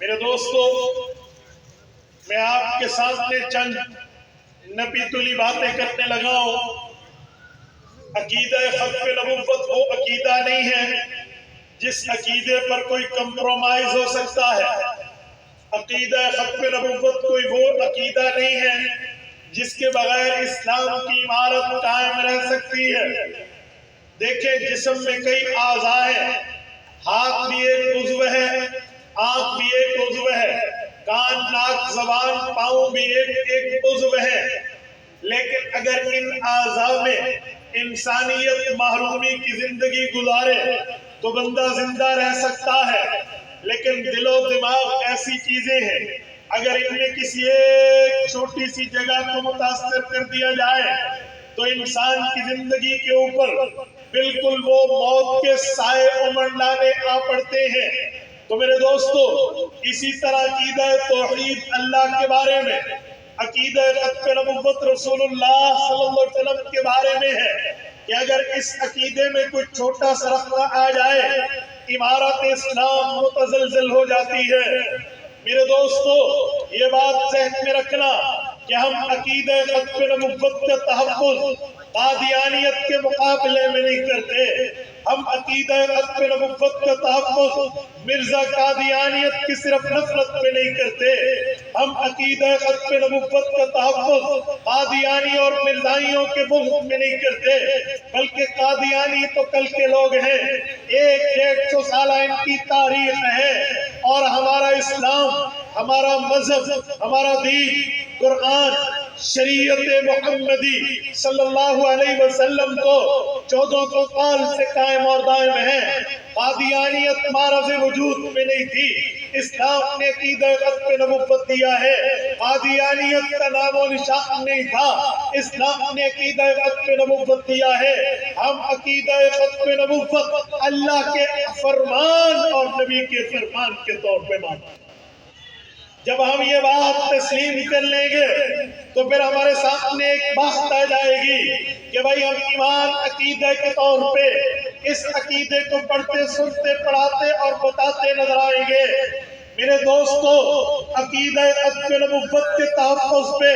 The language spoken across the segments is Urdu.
میرے دوستو، میں آپ کے سامنے چند نبیتلی باتیں کرنے لگا ہوں۔ عقیدہ ختم نبوت وہ عقیدہ نہیں ہے جس عقیدے پر کوئی کمپرومائز ہو سکتا ہے۔ عقیدہ ختم نبوت کوئی وہ عقیدہ نہیں ہے جس کے بغیر اسلام کی عمارت قائم رہ سکتی ہے۔ دیکھیں، جسم میں کئی اعضاء ہیں، ہاتھ بھی ایک عضو ہے، آنکھ بھی ایک عضو ہے، کان، ناک، زبان، پاؤں بھی ایک عضو ہے، لیکن اگر ان اعضاء میں انسانیت محرومی کی زندگی گزارے تو بندہ زندہ رہ سکتا ہے، لیکن دل و دماغ ایسی چیزیں ہیں، اگر ان میں کسی ایک چھوٹی سی جگہ کو متاثر کر دیا جائے تو انسان کی زندگی کے اوپر بالکل وہ موت کے سائے منڈلانے آ پڑتے ہیں۔ تو میرے دوستو، اسی طرح عقیدہ توحید اللہ کے بارے میں، عقیدہ ختم نبوت رسول اللہ صلی اللہ علیہ وسلم کے بارے میں ہے کہ اگر اس عقیدے میں کوئی چھوٹا سا رخنہ آ جائے، عمارت اسلام متزلزل ہو جاتی ہے۔ میرے دوستو، یہ بات ذہن میں رکھنا کہ ہم عقیدہ ختم نبوت کا تحفظ قادیانیت کے مقابلے میں نہیں کرتے، ہم عقیدہ ختم نبوت کا تحفظ مرزا قادیانیت کی صرف نفرت میں نہیں کرتے، ہم عقیدہ ختم نبوت کا تحفظ قادیانی اور مرزائیوں کے بغض میں نہیں کرتے، بلکہ قادیانی تو کل کے لوگ ہیں، 100 سالہ ان کی تاریخ ہے، اور ہمارا اسلام، ہمارا مذہب، ہمارا دین، قرآن، شریعت محمدی صلی اللہ علیہ وسلم کو 1400 سال سے قائم اور دائم ہے۔ قادیانیت معرض وجود میں نہیں تھی، اسلام نے عقیدہ ختم نبوت دیا ہے۔ قادیانیت کا نام و نشان نہیں تھا، اسلام نے عقیدہ ختم نبوت دیا ہے۔ ہم عقیدہ ختم نبوت اللہ کے فرمان اور نبی کے فرمان کے طور پہ مانتے ہیں۔ جب ہم یہ بات تسلیم کر لیں گے تو پھر ہمارے سامنے ایک بات آ جائے گی کہ بھائی ہم ایمان عقیدہ کے طور پہ اس عقیدے کو پڑھتے، سنتے، پڑھاتے اور بتاتے نظر آئیں گے۔ میرے دوستو، عقیدہ ختم نبوت کے تحفظ پہ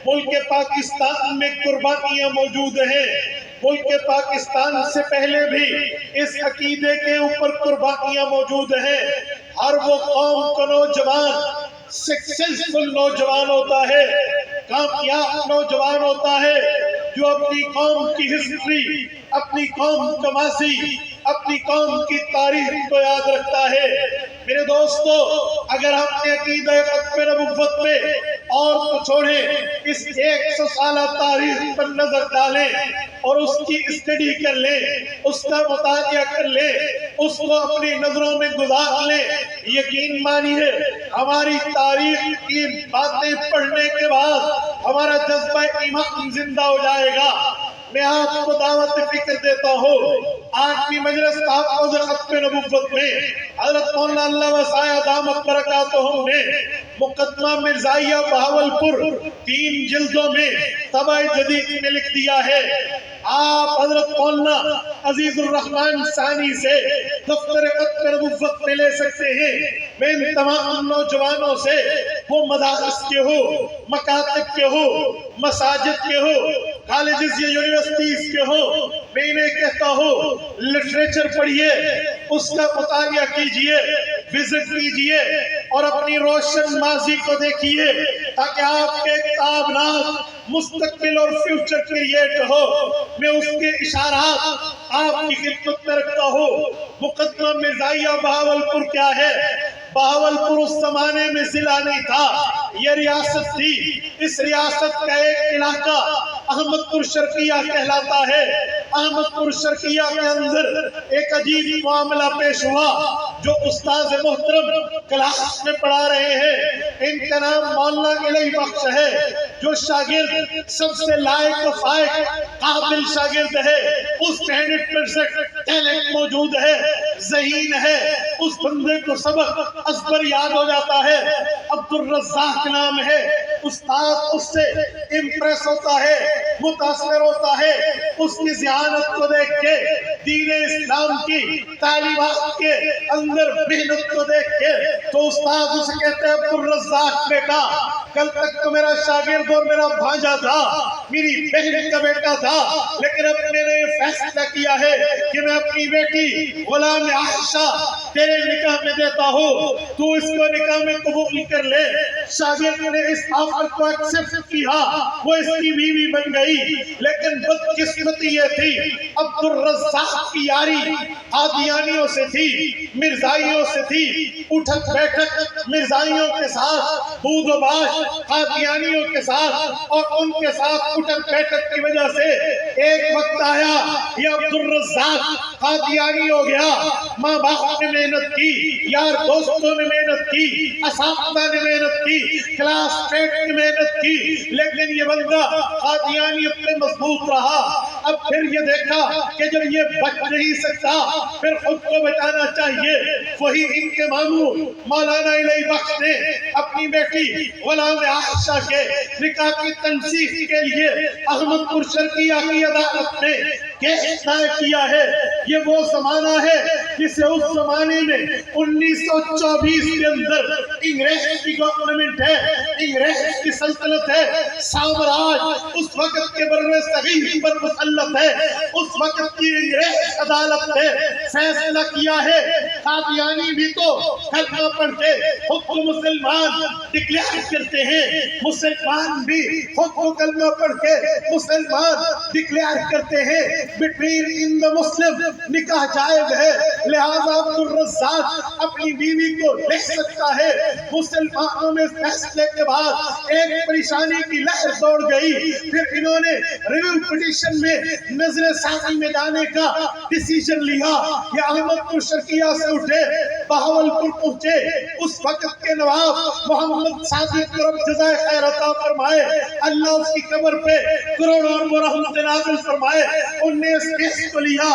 ملک پاکستان میں قربانیاں موجود ہیں۔ ملک پاکستان سے پہلے بھی اس عقیدے کے اوپر قربانیاں موجود ہیں۔ ہر وہ قوم کا نوجوان سکسیسفل نوجوان ہوتا ہے، کامیاب نوجوان ہوتا ہے، جو اپنی قوم کی ہسٹری، اپنی قوم کا ماضی، اپنی قوم کی تاریخ کو یاد رکھتا ہے۔ میرے دوستو، اگر ہم نے عقیدہ ختم نبوت میں اور کو چھوڑیں، اس 100 سالہ تاریخ پر نظر ڈالیں اور اس کی اسٹڈی کر لیں، اس کا مطالعہ کر لیں، اس کو اپنی نظروں میں گزار لیں، یقین مانیے ہماری تاریخ کی باتیں پڑھنے کے بعد ہمارا جذبہ ایمان زندہ ہو جائے گا۔ میں آپ کو دعوت فکر دیتا ہوں، آج کی مجلس تحفظ ختم نبوت میں حضرت مولانا اللہ وسائع دامت برکاتہم نے مقدمہ مرزائیہ بہاولپور 3 جلدوں میں طبع جدید میں لکھ دیا ہے۔ آپ حضرت مولانا عزیز الرحمن ثانی سے دفتر ختم نبوت میں لے سکتے ہیں۔ میں ان تمام نوجوانوں سے، وہ مدارس کے ہو، مکاتب کے ہو، مساجد کے ہو، کالجز یا یونیورسٹیز کے ہو، میں انہیں کہتا ہوں لٹریچر پڑھیے، اس کا مطالعہ کیجئے، وزٹ کیجئے اور اپنی روشن ماضی کو دیکھیے تاکہ آپ کے تابناک مستقبل اور فیوچر کریٹ ہو۔ میں اس کے اشارات آپ کی خدمت میں رکھتا ہوں۔ مقدمہ مرزائیہ بہاولپور کیا ہے؟ بہاولپور اس زمانے میں ضلع نہیں تھا، یہ ریاست تھی۔ اس ریاست کا ایک علاقہ احمد پور شرقیہ کہلاتا ہے۔ احمد پور شرقیہ کے اندر ایک عجیب معاملہ پیش ہوا۔ جو استاد محترم کلاس میں پڑھا رہے ہیں، ان کا نام مولانا الہی بخش ہے، جو شاگرد سب سے لائق و فائق قابل شاگرد ہے، اس میں 100% ٹیلنٹ موجود ہے، ذہین ہے، اس بندے کو سبق ازبر یاد ہو جاتا ہے۔ عبدالرزاق نام ہے، استاد اس سے امپریس ہوتا ہے، متاثر ہوتا ہے، اس کی ذہانت کو دیکھ کے دین اسلام کی تعلیمات کے اندر محنت کو دیکھ کے تو استاد اسے کہتے ہیں عبدالرزاق بیٹا کل تک تو میرا شاگرد اور میرا بھانجا تھا، میری بہن کا بیٹا تھا، لیکن اب میں نے یہ فیصلہ کیا ہے کہ میں اپنی بیٹی غلام عائشہ تیرے نکاح میں دیتا ہوں، تو اس کو نکاح میں قبول کر لے۔ شاگرد نے اس آفر کو ایکسپٹ کیا، وہ اس کی بیوی بن گئی، لیکن بدقسمتی یہ تھی عبدالرزاق کی یاری قادیانیوں سے تھی، مرزائیوں سے تھی، اٹھک بیٹھک مرزائیوں کے ساتھ، بود و باش قادیانیوں کے ساتھ، اور ان کے ساتھ اٹھک بیٹھک کی وجہ سے ایک وقت آیا یہ عبدالرزاق قادیانی ہو گیا۔ ماں باپ نے محنت کی، یار دوستوں نے محنت کی، اساتذہ نے محنت کی، کلاس میٹ نے محنت کی، لیکن یہ بندہ قادیانی اپنے مضبوط رہا۔ اب پھر یہ دیکھا کہ جب یہ بچ نہیں سکتا پھر خود کو بچانا چاہیے، وہی ان کے ماموں مولانا الہی بخش نے اپنی بیٹی غلام عائشہ کے نکاح کی تنسیخ کے لیے احمد پور شرقیہ کی عدالت میں کیس دائر کیا ہے۔ یہ وہ زمانہ ہے جسے اس زمانے میں 1924 کے اندر انگریز کی گورنمنٹ ہے، انگریز کی سلطنت ہے، سامراج اس وقت کے بر صغیر پر مسلط ہے، اس وقت کی انگریز عدالت نے فیصلہ کیا ہے قادیانی بھی تو کلمہ پڑھ کے خود کو مسلمان ڈکلیئر کرتے ہیں، مسلمان بھی خود کو کلمہ پڑھ کے مسلمان ڈکلیئر کرتے ہیں، بٹوین ان دا مسلم نکاح جائز ہے، لہذا عبدالرزاق اپنی بیوی کو لے سکتا ہے۔ مسلمانوں میں فیصلے کے بعد ایک پریشانی کی لہر دوڑ گئی، پھر انہوں نے ریویو پٹیشن میں نظر ثانی میں جانے کا ڈیسیجن لیا۔ یہ احمد پور شرقیہ سے اٹھے، بہاولپور پہنچے، اس وقت کے نواب محمد صادق رب جزائے خیر عطا فرمائے، اللہ اس کی قبر پہ کروڑوں رحمت نازل فرمائے، ان نے اس کیس کو لیا۔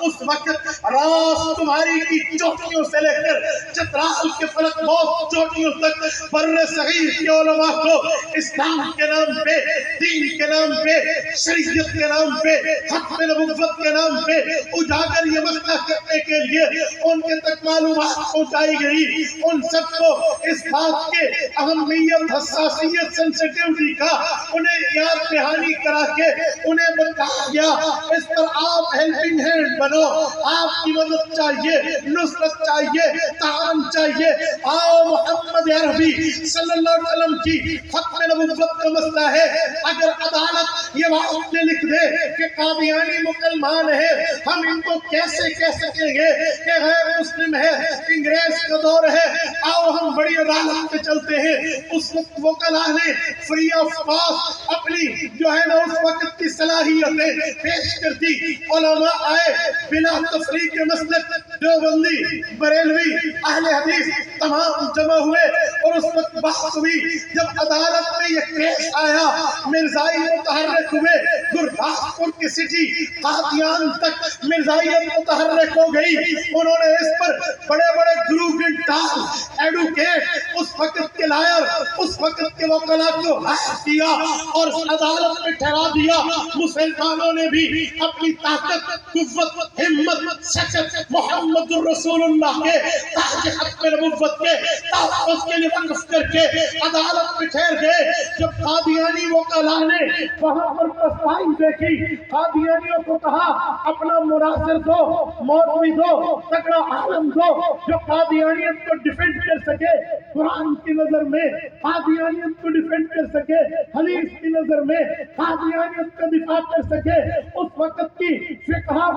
اس وقت راس تمہاری کی چوٹیوں سے لے کر چترال کے فلک موت چوٹیوں تک بر صغیر کے علماء کو اسلام کے نام پہ، دین کے نام پہ، شریعت کے نام پہ، ختم نبوت کے نام پہ اجاگر یہ مسئلہ کرنے کے لیے ان کے تک معلومات پہنچائی گئی۔ ان سب کو اس بات کے اہمیت، حساسیت، سینسیٹیوٹی کا انہیں یاد دہانی کرا کے انہیں بتایا گیا، اس پر آپ ہیلپنگ ہینڈ بنو، آپ کی مدد چاہیے، نصرت چاہیے، تعاون چاہیے۔ آؤ محمد عربی صلی اللہ علیہ وسلم کی ختم نبوت کا مسئلہ ہے، اگر عدالت یہ بات میں لکھ دے کہ قادیانی مسلمان ہے، ہم ان کو کیسے کہہ سکیں گے کہ غیر مسلم ہے، انگریز کا دور ہے، آؤ ہم بڑی عدالت میں چلتے ہیں۔ اس وقت وکلاء نے فری آف کاسٹ اپنی جو ہے نا اس وقت کی صلاحیتیں پیش کر دی، علماء آئے بلا تفریق مسلک، دیوبندی، بریلوی، اہل حدیث تمام جمع ہوئے، اور اس وقت بحث ہوئی۔ جب عدالت میں یہ کیس آیا، مرزائی متحرک ہوئے، گرداسپور کی سٹی قادیان تک مرزائیت متحرک ہو گئی، انہوں نے اس پر بڑے بڑے گرو گنٹال ایڈوکیٹ، اس وقت کے لائر، اس وقت کے وکلاء کو ہائر کیا اور عدالت میں ٹھہرا دیا۔ مسلمانوں نے بھی اپنی طاقت، قوت، ہمت، سچت محمد الرسول اللہ کے تاج ختم نبوت کے تحفظ کے لیے وقف کر کے عدالت میں ٹھہر گئے۔ جب قادیانی وکلاء نے وہاں پر رسائی دیکھی، قادیانیوں کو کہا اپنا مناصر دو، مولوی دو، تگڑا عالم دو جو قادیانیت کو ڈیفینڈ کر سکے، قرآن کی نظر میں قادیانیت کو ڈیفینڈ کر سکے، حدیث کی نظر میں قادیانیت کا دفاع کر سکے۔ اس وقت کی فقہ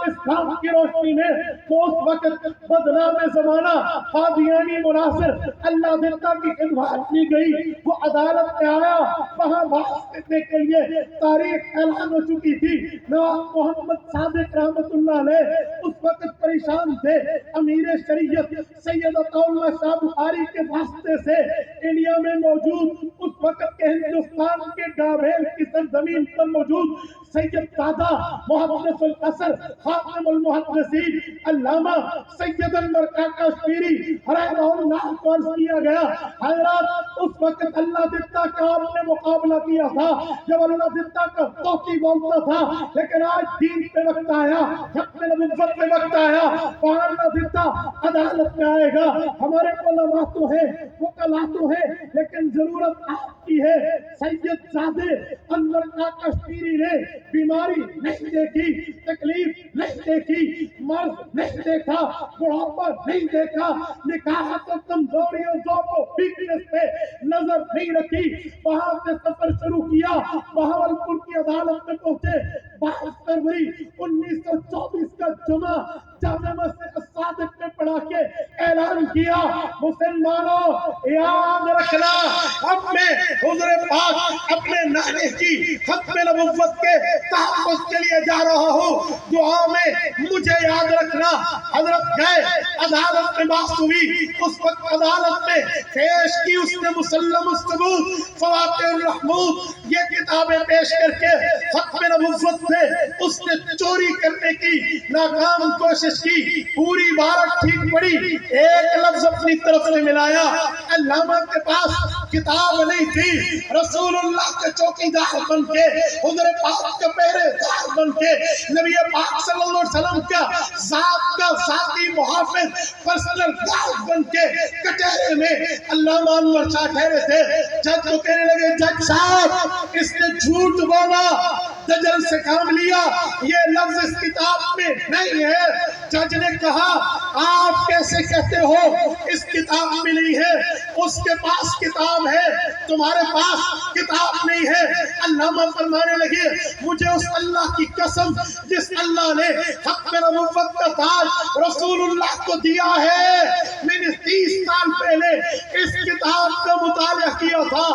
اسلام کی روشنی میں تو اس وقت بدنام زمانہ قادیانی مناصر اللہ دیتا کی خدمات لی گئی، وہ عدالت میں آیا، وہاں بحث کرنے کے لیے تاریخ اعلان ہو چکی تھی۔ نواب محمد صادق رحمت اللہ علیہ اس وقت پریشان تھے، امیر شریعت سید عطاء اللہ شاہ بخاری کے واسطے سے انڈیا میں موجود اس وقت کہ ہندوستان کے گاویل کی سرزمین پر موجود سید دادا محدث العصر خاتم المحدثین علامہ سید انور کاکا کشمیری رحمہ اللہ کو عرض کیا گیا، حضرات اس وقت اللہ زندہ کا آپ نے مقابلہ کیا تھا جب اللہ زندہ کا توتی بولتا تھا، لیکن آج دین پہ وقت آیا، ختم نبوت پہ وقت آیا، وہاں اللہ زندہ عدالت میں آئے گا۔ ہمارے علماء تو ہیں، وکلاء تو ہیں، لیکن ضرورت آپ کی ہے۔ سید زادے انور کاکا کشمیری نے بیماری نہیں دیکھی، تکلیف نہیں دیکھی، مرض نہیں دیکھا، بڑھاپا نہیں دیکھا، نکاحت و کمزوری اور ضعف و ویکنس پہ نظر نہیں رکھی، وہاں سے سفر شروع کیا، بہاولپور کی عدالت میں پہنچے، 22 فروری 1924 کا جمعہ جامع مسجد الصادق میں پڑھا کے اعلان کیا، مسلمانوں یاد رکھنا، اب میں حضور پاک اپنے نانے کی ختم نبوت کے تحفظ کے لیے جا رہا ہوں، دعا میں مجھے یاد رکھنا۔ حضرت گئے، عدالت میں بحث ہوئی، اس وقت عدالت میں پیش کی اس نے مسلم الثبوت فواتح الرحمود یہ کتابیں پیش کر کے ختم نبوت سے اس نے چوری کرنے کی ناکام کوشش کی، پوری عبارت ٹھیک پڑھی، ایک لفظ اپنی طرف سے ملایا۔ علامہ کے پاس کتاب نہیں تھی، رسول اللہ کے چوکیدار بن کے، حضور پاک کے پہرے دار بن کے، نبی پاک صلی اللہ علیہ وسلم کا ذات کا ذاتی محافظ پرسنل گارڈ بن کے کٹہرے میں علامہ انور شاہ ٹھہرے تھے۔ جج کو کہنے لگے، جج صاحب اس نے جھوٹ بولا، دجل سے کام لیا، یہ لفظ اس کتاب میں نہیں ہے۔ جج نے کہا، آپ کیسے کہتے ہو اس کتاب میں نہیں ہے؟ اس کے پاس کتاب ہے، تمہارے پاس کتاب نہیں ہے۔ علامہ فرمانے لگے، مجھے اس اللہ کی قسم جس اللہ نے ختم نبوت کا تاج رسول اللہ کو دیا ہے، میں نے 30 سال پہلے اس کتاب کا مطالعہ کیا تھا،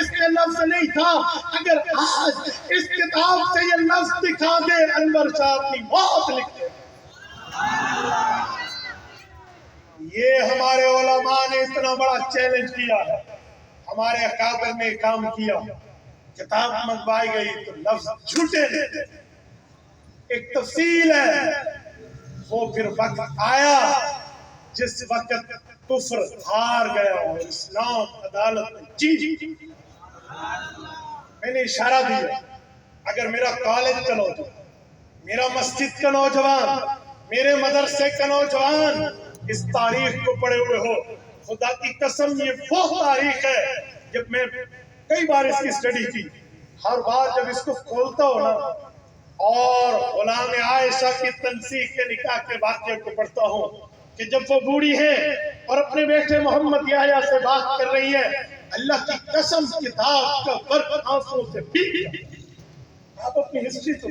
اس میں لفظ نہیں تھا، اگر آج اس کتاب سے یہ لفظ دکھا دے انور شاہ اپنی موت لکھ دے۔ یہ ہمارے علماء نے اتنا بڑا چیلنج کیا ہے، ہمارے اکابر نے کام کیا، کتاب منگوائی گئی تو لفظ جھوٹے تھے۔ ایک تفصیل ہے، وہ پھر وقت آیا جس وقت کفر ہار گیا اور اسلام عدالت میں جیت۔ میں نے اشارہ دیا، اگر میرا کالج کا نوجوان، میرا مسجد کا نوجوان، میرے مدرسے کا نوجوان اس تاریخ کو پڑھے ہوئے ہو، خدا کی قسم یہ وہ تاریخ ہے، جب میں کئی بار اس کی سٹڈی کی، ہر بار جب اس کو کھولتا ہو نا اور غلام عائشہ کی تنسیخ کے نکاح کے واقعے کو پڑھتا ہوں کہ جب وہ بوڑھی ہے اور اپنے بیٹے محمد یحییٰ سے بات کر رہی ہے، اللہ کی قسم کتاب کا برق آنسوں سے بھیگ گیا۔ آپ اپنی ہسٹری تو